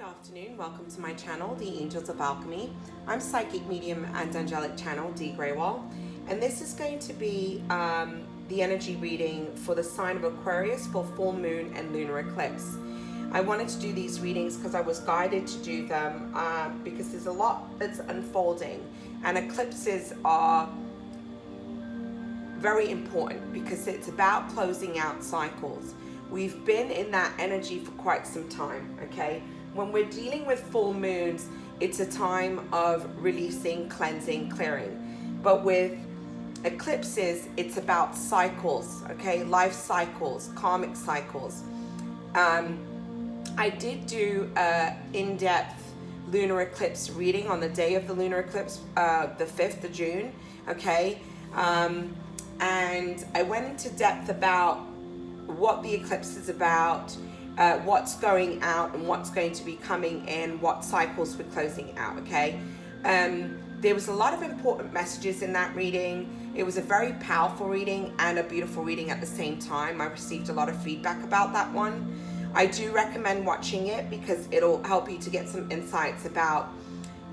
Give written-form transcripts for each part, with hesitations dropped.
afternoon, welcome to my channel, the Angels of Alchemy. I'm psychic medium and angelic channel, Dee Grewal, and this is going to be the energy reading for the sign of Aquarius for full moon and lunar eclipse. I wanted to do these readings because I was guided to do them because there's a lot that's unfolding, and eclipses are very important because it's about closing out cycles. We've been in that energy for quite some time, okay? When we're dealing with full moons, it's a time of releasing, cleansing, clearing. But with eclipses, it's about cycles, okay? Life cycles, karmic cycles. I did do an in-depth lunar eclipse reading on the day of the lunar eclipse, the 5th of June, okay? And I went into depth about what the eclipse is about, what's going out and what's going to be coming in, what cycles we're closing out, okay? There was a lot of important messages in that reading. It was a very powerful reading and a beautiful reading at the same time. I received a lot of feedback about that one. I do recommend watching it because it'll help you to get some insights about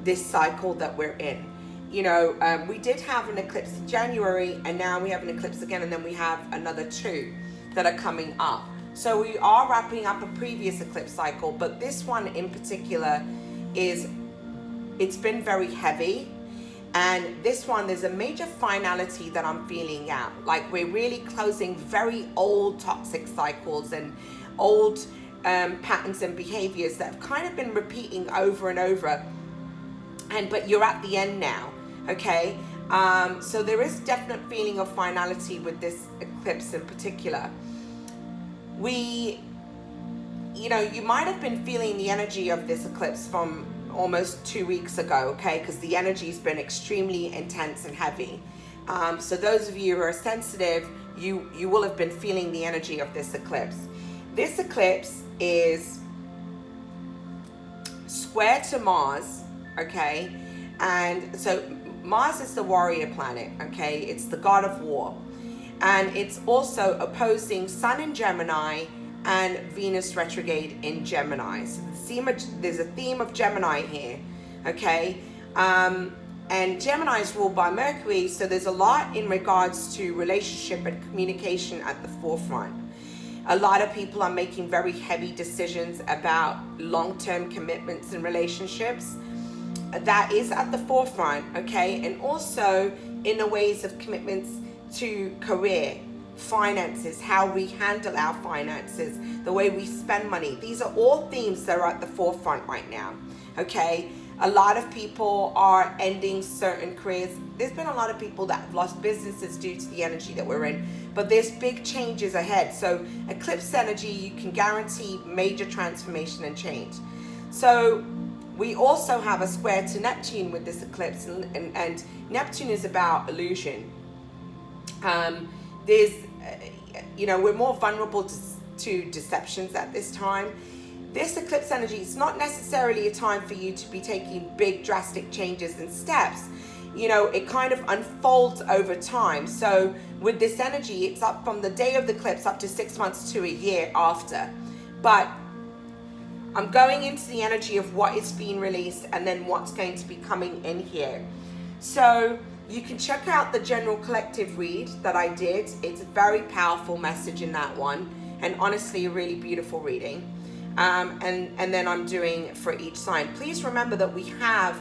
this cycle that we're in. You know, we did have an eclipse in January, and now we have an eclipse again, and then we have another two that are coming up. So we are wrapping up a previous eclipse cycle, but this one in particular it's been very heavy. And this one, there's a major finality that I'm feeling out. Like we're really closing very old toxic cycles and old patterns and behaviors that have kind of been repeating over and over. But you're at the end now, okay? So there is definite feeling of finality with this eclipse in particular. You know, you might have been feeling the energy of this eclipse from almost 2 weeks ago, okay? Because the energy's been extremely intense and heavy. So those of you who are sensitive, you will have been feeling the energy of this eclipse. This eclipse is square to Mars, okay? And so Mars is the warrior planet, okay? It's the god of war. And it's also opposing Sun in Gemini and Venus retrograde in Gemini. So there's a theme of Gemini here, okay? And Gemini is ruled by Mercury, so there's a lot in regards to relationship and communication at the forefront. A lot of people are making very heavy decisions about long-term commitments and relationships. That is at the forefront, okay? And also in the ways of commitments to career, finances, how we handle our finances, the way we spend money. These are all themes that are at the forefront right now, okay? A lot of people are ending certain careers. There's been a lot of people that have lost businesses due to the energy that we're in, but there's big changes ahead. So eclipse energy, you can guarantee major transformation and change. So we also have a square to Neptune with this eclipse, and Neptune is about illusion. You know, we're more vulnerable to deceptions at this time. This eclipse energy is not necessarily a time for you to be taking big drastic changes and steps. You know, it kind of unfolds over time. So with this energy, it's up from the day of the eclipse up to 6 months to a year after. But I'm going into the energy of what is being released and then what's going to be coming in here. So you can check out the general collective read that I did. It's a very powerful message in that one, and honestly a really beautiful reading. And then I'm doing for each sign. Please remember that we have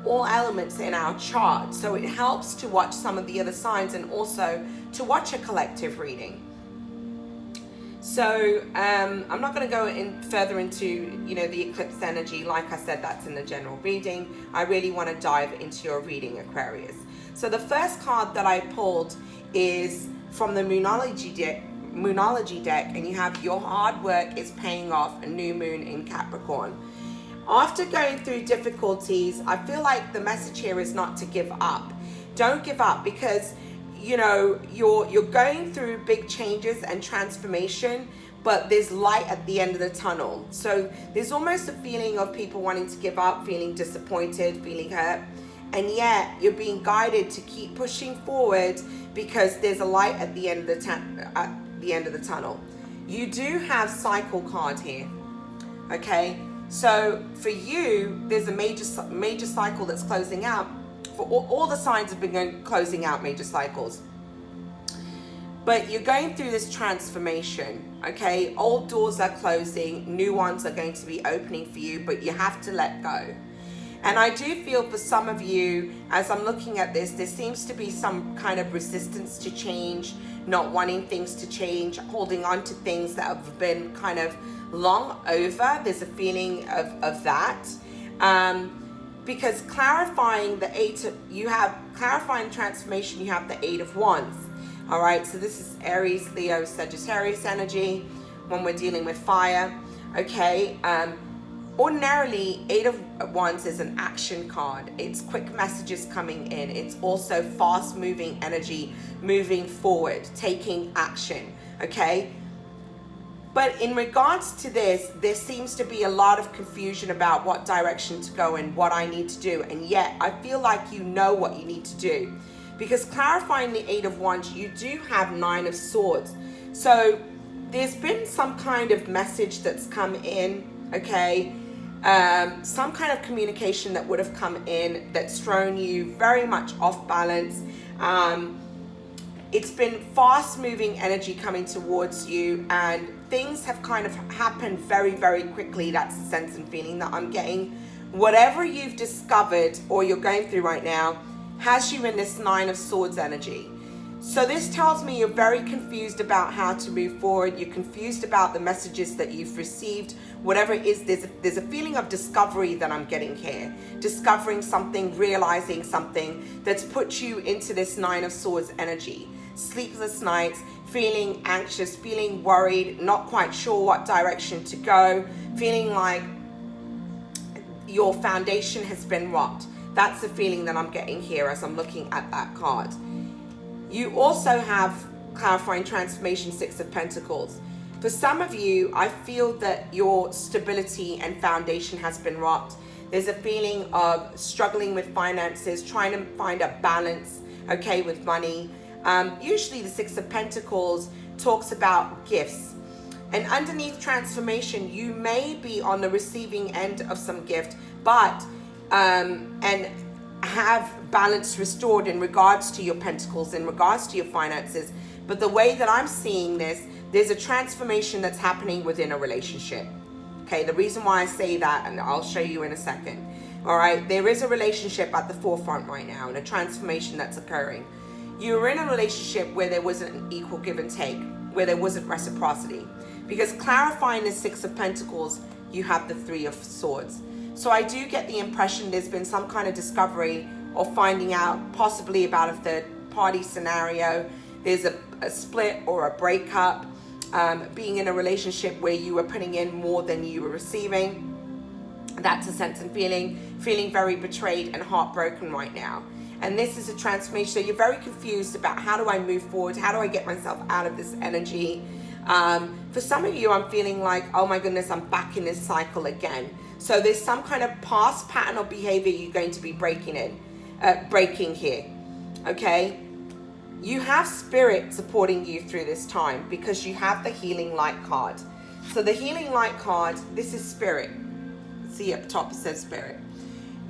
all elements in our chart, so it helps to watch some of the other signs and also to watch a collective reading. So I'm not going to go further into, you know, the eclipse energy. Like I said, that's in the general reading. I really want to dive into your reading, Aquarius. So the first card that I pulled is from the Moonology deck, and you have your hard work is paying off, a new moon in Capricorn. After going through difficulties, I feel like the message here is not to give up. Don't give up, because you know you're going through big changes and transformation, but there's light at the end of the tunnel. So there's almost a feeling of people wanting to give up, feeling disappointed, feeling hurt, and yet you're being guided to keep pushing forward because there's a light at the end of the tunnel. You do have cycle card here, okay? So for you, there's a major cycle that's closing out. For all the signs have been closing out major cycles. But you're going through this transformation, okay? Old doors are closing, new ones are going to be opening for you, but you have to let go. And I do feel for some of you, as I'm looking at this, there seems to be some kind of resistance to change, not wanting things to change, holding on to things that have been kind of long over. There's a feeling of that. Because clarifying clarifying transformation, you have the Eight of Wands. All right, so this is Aries, Leo, Sagittarius energy when we're dealing with fire, okay? Ordinarily, Eight of Wands is an action card. It's quick messages coming in. It's also fast-moving energy, moving forward, taking action, okay? But in regards to this, there seems to be a lot of confusion about what direction to go and what I need to do. And yet, I feel like you know what you need to do. Because clarifying the Eight of Wands, you do have Nine of Swords. So there's been some kind of message that's come in, okay? Some kind of communication that would have come in that's thrown you very much off balance. It's been fast moving energy coming towards you, and things have kind of happened very, very quickly. That's the sense and feeling that I'm getting. Whatever you've discovered or you're going through right now has you in this Nine of Swords energy. So this tells me you're very confused about how to move forward. You're confused about the messages that you've received. Whatever it is, there's a feeling of discovery that I'm getting here. Discovering something, realizing something that's put you into this Nine of Swords energy. Sleepless nights, feeling anxious, feeling worried, not quite sure what direction to go, feeling like your foundation has been rocked. That's the feeling that I'm getting here as I'm looking at that card. You also have clarifying transformation, Six of Pentacles. For some of you, I feel that your stability and foundation has been rocked. There's a feeling of struggling with finances, trying to find a balance, okay, with money. Usually the Six of Pentacles talks about gifts. And underneath transformation, you may be on the receiving end of some gift, but and have balance restored in regards to your pentacles, in regards to your finances. But the way that I'm seeing this, there's a transformation that's happening within a relationship. Okay, the reason why I say that, and I'll show you in a second. All right, there is a relationship at the forefront right now and a transformation that's occurring. You were in a relationship where there wasn't an equal give and take, where there wasn't reciprocity. Because clarifying the Six of Pentacles, you have the Three of Swords. So I do get the impression there's been some kind of discovery or finding out possibly about a third party scenario. There's a split or a breakup, being in a relationship where you were putting in more than you were receiving. That's a sense and feeling very betrayed and heartbroken right now. And this is a transformation. So you're very confused about how do I move forward? How do I get myself out of this energy? For some of you, I'm feeling like, oh my goodness, I'm back in this cycle again. So there's some kind of past pattern of behavior you're going to be breaking here, okay? You have spirit supporting you through this time because you have the Healing Light card. So the Healing Light card, this is spirit. See up top it says spirit.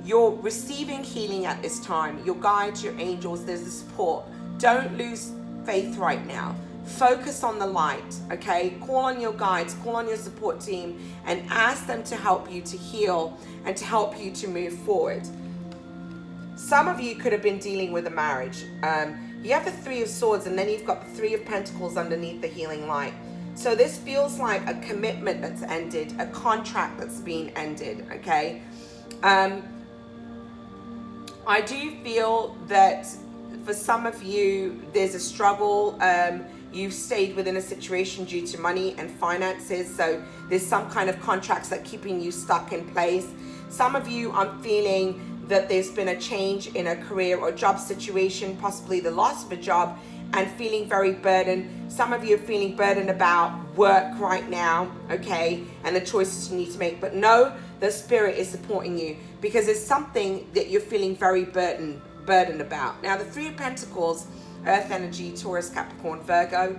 You're receiving healing at this time. Your guides, your angels, there's the support. Don't lose faith right now. Focus on the light, okay? Call on your guides, call on your support team, and ask them to help you to heal and to help you to move forward. Some of you could have been dealing with a marriage. You have the Three of Swords, and then you've got the Three of Pentacles underneath the Healing Light. So this feels like a commitment that's ended, a contract that's been ended, okay? I do feel that for some of you, there's a struggle. You've stayed within a situation due to money and finances. So there's some kind of contracts that are keeping you stuck in place. Some of you, I'm feeling that there's been a change in a career or job situation, possibly the loss of a job, and feeling very burdened. Some of you are feeling burdened about work right now, okay, and the choices you need to make. But know the spirit is supporting you because it's something that you're feeling very burdened about. Now, the Three of Pentacles, Earth energy, Taurus, Capricorn, Virgo.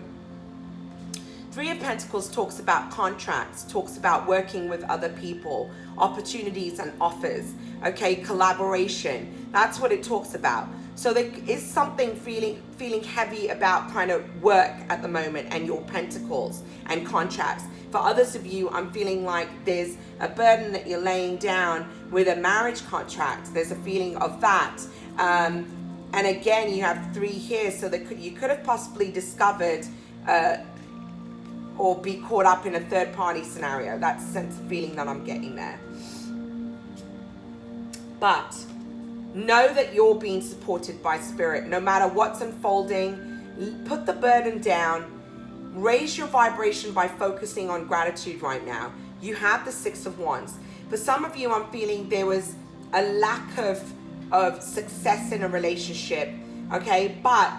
Three of Pentacles talks about contracts, talks about working with other people opportunities and offers, okay? Collaboration, that's what it talks about. So there is something feeling heavy about kind of work at the moment and your pentacles and contracts. For others of you, I'm feeling like there's a burden that you're laying down with a marriage contract. There's a feeling of that. And again, you have 3 here, so you could have possibly discovered or be caught up in a third-party scenario. That's the sense of feeling that I'm getting there. But know that you're being supported by spirit. No matter what's unfolding, put the burden down. Raise your vibration by focusing on gratitude right now. You have the 6 of Wands. For some of you, I'm feeling there was a lack of success in a relationship, okay? But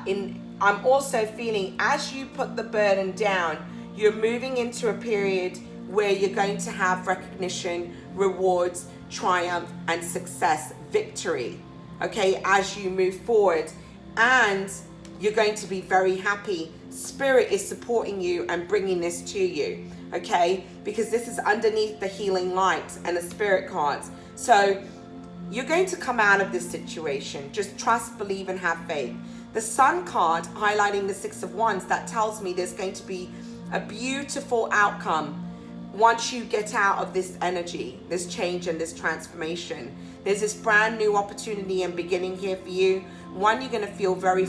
I'm also feeling as you put the burden down, you're moving into a period where you're going to have recognition, rewards, triumph, and success, victory, okay, as you move forward. And you're going to be very happy. Spirit is supporting you and bringing this to you, okay? Because this is underneath the healing light and the spirit cards. So you're going to come out of this situation. Just trust, believe, and have faith. The Sun card highlighting the 6 of Wands, that tells me there's going to be a beautiful outcome once you get out of this energy, this change and this transformation. There's this brand new opportunity and beginning here for you. One you're going to feel very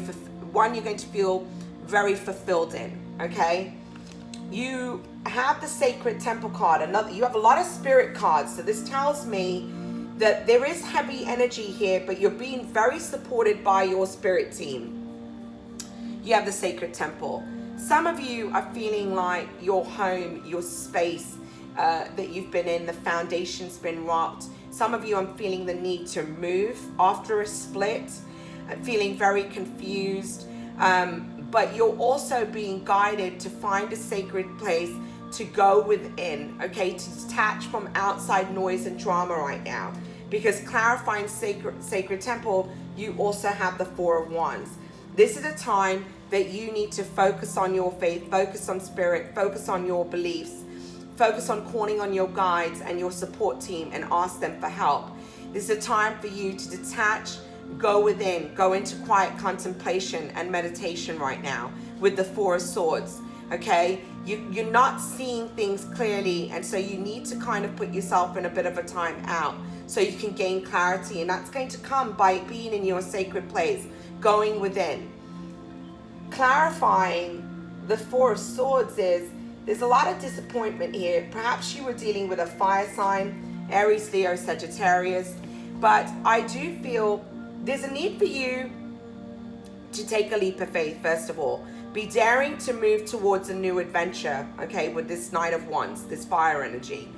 fulfilled in, okay? You have the Sacred Temple card. You have a lot of spirit cards. So this tells me that there is heavy energy here, but you're being very supported by your spirit team. You have the Sacred Temple. Some of you are feeling like your home, your space that you've been in, the foundation's been rocked. Some of you, I'm feeling the need to move after a split. I'm feeling very confused. But you're also being guided to find a sacred place to go within, okay? To detach from outside noise and drama right now. Because clarifying Sacred Temple, you also have the 4 of Wands. This is a time that you need to focus on your faith, focus on spirit, focus on your beliefs, focus on calling on your guides and your support team and ask them for help. This is a time for you to detach, go within, go into quiet contemplation and meditation right now with the 4 of Swords, okay? You're not seeing things clearly, and so you need to kind of put yourself in a bit of a time out so you can gain clarity, and that's going to come by being in your sacred place, going within. Clarifying the 4 of Swords is there's a lot of disappointment here. Perhaps you were dealing with a fire sign, Aries, Leo, Sagittarius, but I do feel there's a need for you to take a leap of faith, first of all. Be daring to move towards a new adventure, okay, with this Knight of Wands, this fire energy.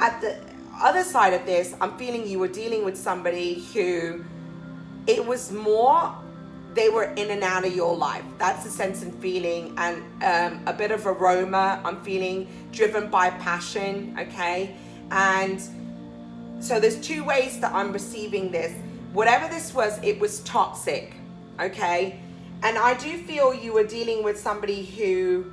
At the other side of this, I'm feeling you were dealing with somebody who, it was more, they were in and out of your life. That's the sense and feeling, and a bit of aroma, I'm feeling, driven by passion, okay? And so there's 2 ways that I'm receiving this. Whatever this was, it was toxic, okay? And I do feel you were dealing with somebody who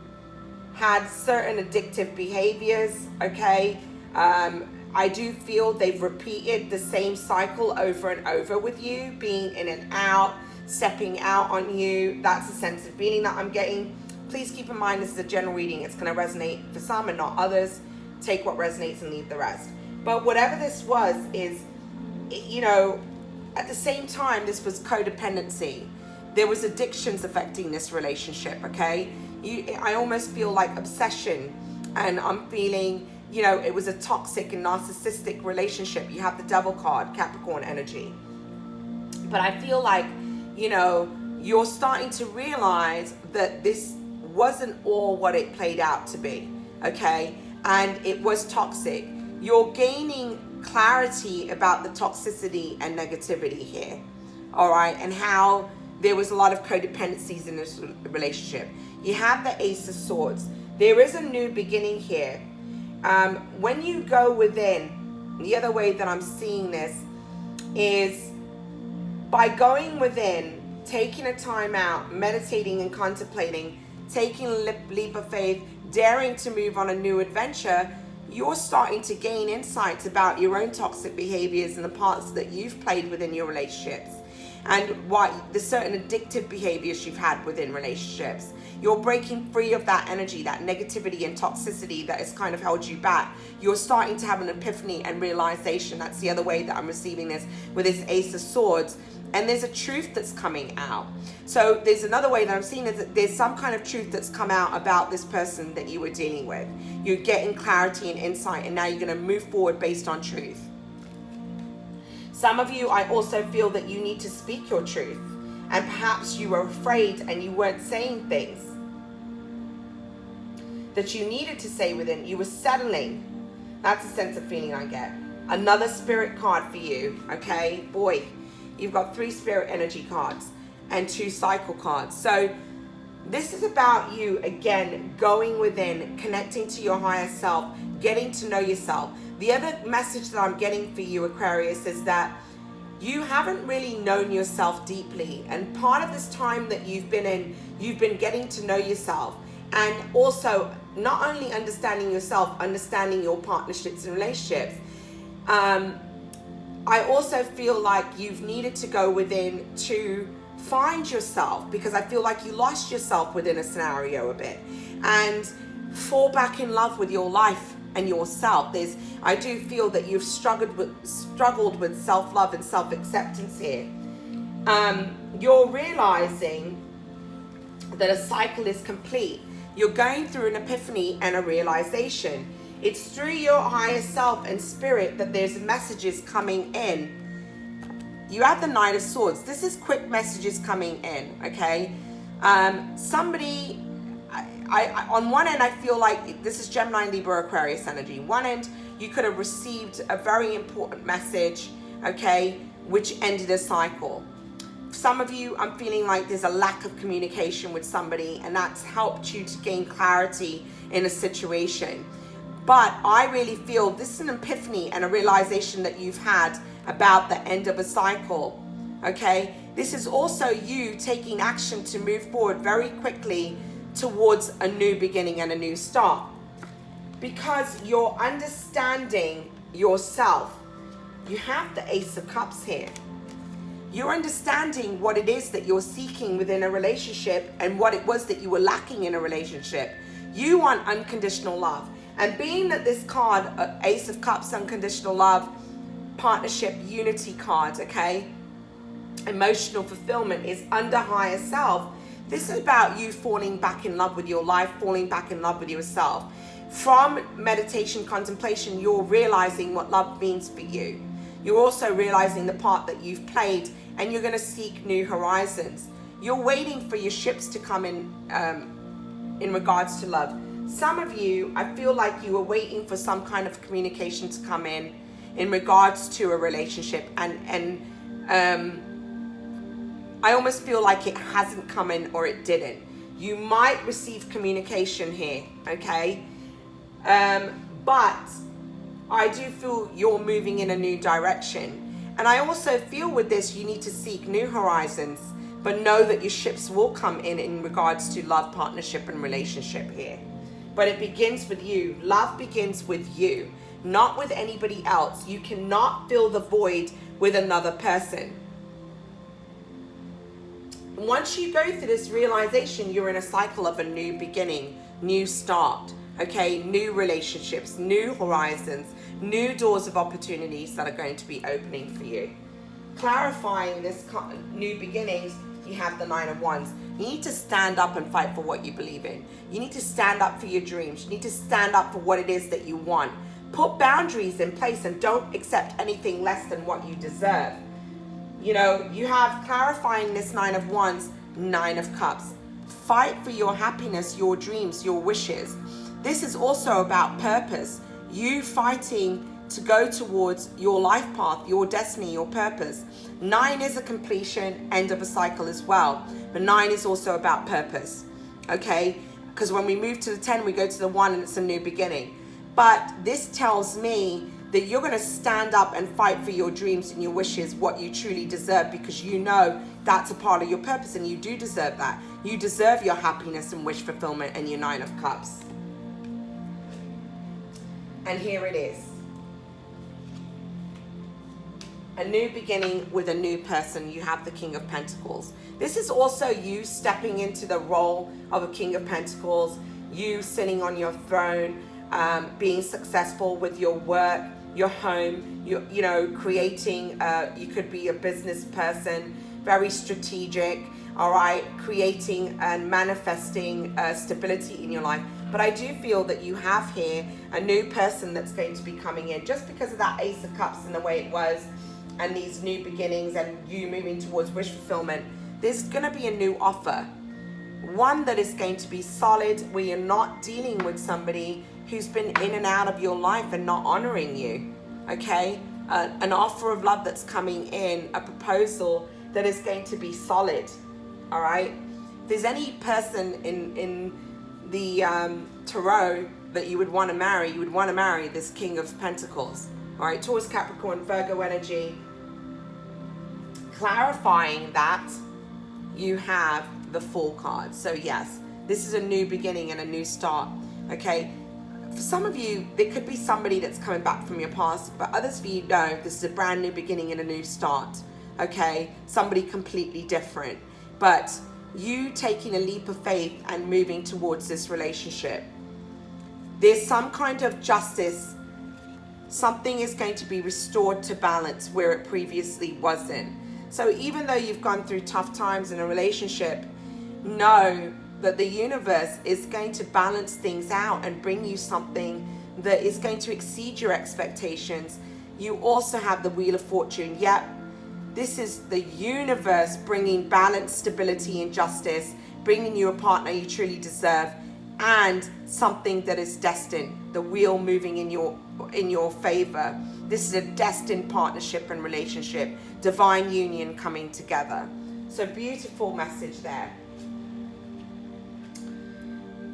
had certain addictive behaviors, okay? I do feel they've repeated the same cycle over and over with you, being in and out, stepping out on you. That's the sense of feeling that I'm getting. Please keep in mind this is a general reading. It's going to resonate for some and not others. Take what resonates and leave the rest. But whatever this was is, you know, at the same time, this was codependency. There was addictions affecting this relationship, okay? I almost feel like obsession, and I'm feeling, you know, it was a toxic and narcissistic relationship. You have the Devil card, Capricorn energy. But I feel like, you know, you're starting to realize that this wasn't all what it played out to be, okay? And it was toxic. You're gaining clarity about the toxicity and negativity here, all right? And how there was a lot of codependencies in this relationship. You have the Ace of Swords. There is a new beginning here. When you go within, the other way that I'm seeing this is by going within, taking a time out, meditating and contemplating, taking a leap of faith, daring to move on a new adventure, you're starting to gain insights about your own toxic behaviors and the parts that you've played within your relationships, and why the certain addictive behaviors you've had within relationships. You're breaking free of that energy, that negativity and toxicity that has kind of held you back. You're starting to have an epiphany and realization. That's the other way that I'm receiving this with this Ace of Swords. And there's a truth that's coming out. So there's another way that I'm seeing is that there's some kind of truth that's come out about this person that you were dealing with. You're getting clarity and insight, and now you're going to move forward based on truth. Some of you, I also feel that you need to speak your truth, and perhaps you were afraid and you weren't saying things that you needed to say within. You were settling. That's a sense of feeling I get. Another spirit card for you, okay? Boy, you've got 3 spirit energy cards and 2 cycle cards. So this is about you, again, going within, connecting to your higher self, getting to know yourself. The other message that I'm getting for you, Aquarius, is that you haven't really known yourself deeply. And part of this time that you've been in, you've been getting to know yourself. And also, not only understanding yourself, understanding your partnerships and relationships. I also feel like you've needed to go within to find yourself, because I feel like you lost yourself within a scenario a bit, and fall back in love with your life and yourself. I do feel that you've struggled with self-love and self-acceptance here. You're realizing that a cycle is complete. You're going through an epiphany and a realization. It's through your higher self and spirit that there's messages coming in. You have the Knight of Swords. This is quick messages coming in, okay? Somebody, I on one end, I feel like this is Gemini, Libra, Aquarius energy. One end, you could have received a very important message, okay, which ended a cycle. Some of you, I'm feeling like there's a lack of communication with somebody, and that's helped you to gain clarity in a situation. But I really feel this is an epiphany and a realization that you've had about the end of a cycle, okay? This is also you taking action to move forward very quickly towards a new beginning and a new start, because you're understanding yourself. You have the Ace of Cups here. You're understanding what it is that you're seeking within a relationship and what it was that you were lacking in a relationship. You want unconditional love. And being that this card, Ace of Cups, unconditional love, partnership, unity card, okay, emotional fulfillment, is under higher self. This is about you falling back in love with your life, falling back in love with yourself. From meditation, contemplation, you're realizing what love means for you. You're also realizing the part that you've played, and you're going to seek new horizons. You're waiting for your ships to come in regards to love. Some of you, I feel like you were waiting for some kind of communication to come in regards to a relationship, and I almost feel like it hasn't come in, or it didn't. You might receive communication here, okay? But I do feel you're moving in a new direction. And I also feel with this, you need to seek new horizons, but know that your ships will come in regards to love, partnership, and relationship here. But it begins with you. Love begins with you, not with anybody else. You cannot fill the void with another person. Once you go through this realization, you're in a cycle of a new beginning, new start, okay? New relationships, new horizons, new doors of opportunities that are going to be opening for you. Clarifying this new beginnings, you have the Nine of Wands. You need to stand up and fight for what you believe in. You need to stand up for your dreams. You need to stand up for what it is that you want. Put boundaries in place and don't accept anything less than what you deserve. You know, you have clarifying this Nine of Wands, Nine of Cups. Fight for your happiness, your dreams, your wishes. This is also about purpose. You fighting to go towards your life path, your destiny, your purpose. 9 is a completion, end of a cycle as well. But 9 is also about purpose, okay? Because when we move to the 10, we go to the 1 and it's a new beginning. But this tells me that you're going to stand up and fight for your dreams and your wishes, what you truly deserve, because you know that's a part of your purpose and you do deserve that. You deserve your happiness and wish fulfillment and your 9 of Cups. And here it is. A new beginning with a new person. You have the King of Pentacles. This is also you stepping into the role of a King of Pentacles, you sitting on your throne, being successful with your work, your home, you know, creating, you could be a business person, very strategic, all right, creating and manifesting stability in your life. But I do feel that you have here a new person that's going to be coming in, just because of that Ace of Cups and the way it was, and these new beginnings and you moving towards wish fulfillment. There's going to be a new offer, one that is going to be solid, where you're not dealing with somebody who's been in and out of your life and not honoring you, okay? An offer of love that's coming in, a proposal that is going to be solid, all right? If there's any person in the tarot that you would want to marry, you would want to marry this King of Pentacles, all right? Taurus, Capricorn, Virgo energy. Clarifying that, you have the Fool card. So yes, this is a new beginning and a new start, okay? For some of you, there could be somebody that's coming back from your past, but others of you know this is a brand new beginning and a new start, okay? Somebody completely different, but you taking a leap of faith and moving towards this relationship. There's some kind of justice. Something is going to be restored to balance where it previously wasn't. So even though you've gone through tough times in a relationship, know that the universe is going to balance things out and bring you something that is going to exceed your expectations. You also have the Wheel of Fortune. Yep, this is the universe bringing balance, stability, and justice, bringing you a partner you truly deserve, and something that is destined, the wheel moving in your favor. This is a destined partnership and relationship, divine union coming together. So beautiful message there.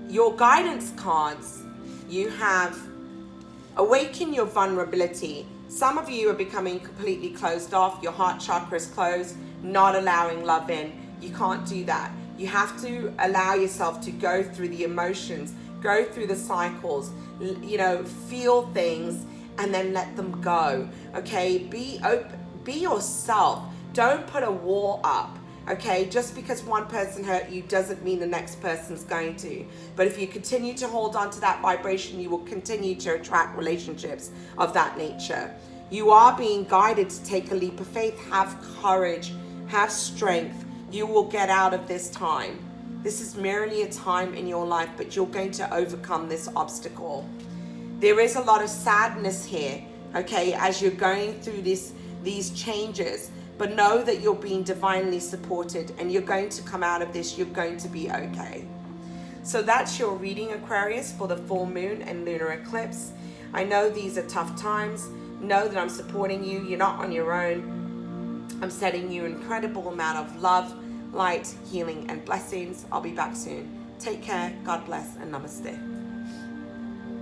Your guidance cards, you have awaken your vulnerability. Some of you are becoming completely closed off. Your heart chakra is closed, not allowing love in. You can't do that. You have to allow yourself to go through the emotions, go through the cycles, you know, feel things, and then let them go, okay? Be open, be yourself. Don't put a wall up, okay? Just because one person hurt you doesn't mean the next person's going to. But if you continue to hold on to that vibration, you will continue to attract relationships of that nature. You are being guided to take a leap of faith. Have courage, have strength. You will get out of this time. This is merely a time in your life, but you're going to overcome this obstacle. There is a lot of sadness here, okay, as you're going through these changes, but know that you're being divinely supported and you're going to come out of this. You're going to be okay. So that's your reading, Aquarius, for the full moon and lunar eclipse. I know these are tough times. Know that I'm supporting you. You're not on your own. I'm sending you an incredible amount of love, light, healing, and blessings. I'll be back soon. Take care. God bless and namaste.